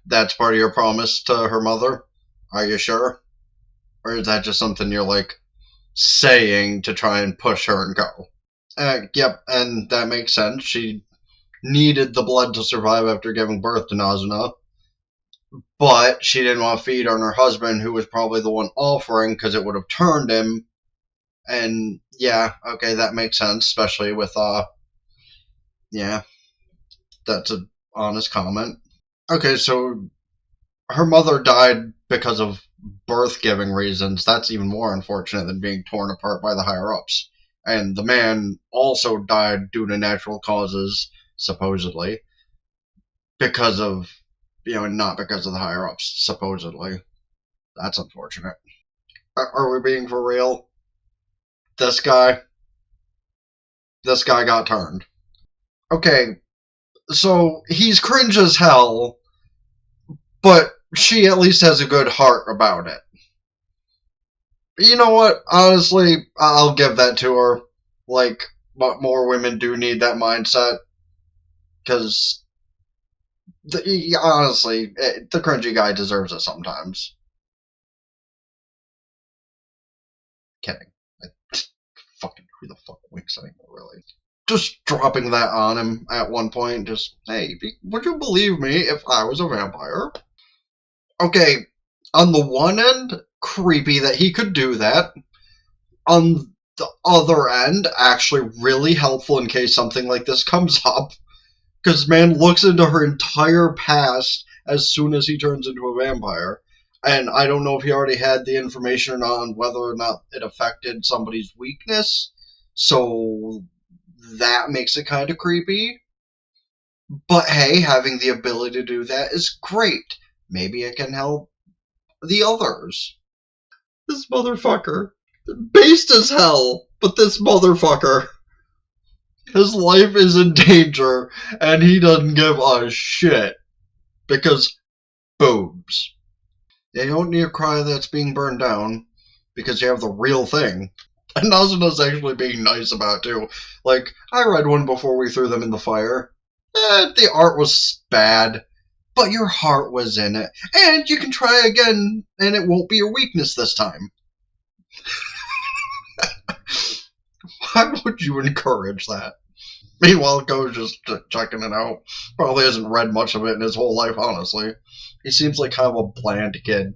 That's part of your promise to her mother? Are you sure? Or is that just something you're, like, saying to try and push her and go? Yep, and that makes sense. She needed the blood to survive after giving birth to Nazuna, but she didn't want to feed on her husband, who was probably the one offering, because it would have turned him. And yeah, okay, that makes sense, especially with, yeah, that's an honest comment. Okay, so her mother died because of birth giving reasons. That's even more unfortunate than being torn apart by the higher ups. And the man also died due to natural causes, supposedly, because of, not because of the higher ups, supposedly. That's unfortunate. Are we being for real? This guy, this guy got turned. Okay, so he's cringe as hell, but she at least has a good heart about it. You know what? Honestly, I'll give that to her. Like, but more women do need that mindset because, honestly, the cringy guy deserves it sometimes. Kidding. I, fucking who the fuck winks anymore, really? Just dropping that on him at one point. Just, hey, would you believe me if I was a vampire? Okay, on the one end, creepy that he could do that. On the other end, actually really helpful in case something like this comes up. Because man looks into her entire past as soon as he turns into a vampire. And I don't know if he already had the information or not on whether or not it affected somebody's weakness. So that makes it kind of creepy. But hey, having the ability to do that is great. Maybe it can help the others. This motherfucker. Based as hell, but this motherfucker. His life is in danger, and he doesn't give a shit. Because boobs. Yeah, you don't need to cry that it's being burned down, because you have the real thing. And Nazuna's actually being nice about it, too. Like, I read one before we threw them in the fire. The art was bad, but your heart was in it. And you can try again, and it won't be your weakness this time. Why would you encourage that? Meanwhile, Go's just checking it out. Probably hasn't read much of it in his whole life, honestly. He seems like kind of a bland kid.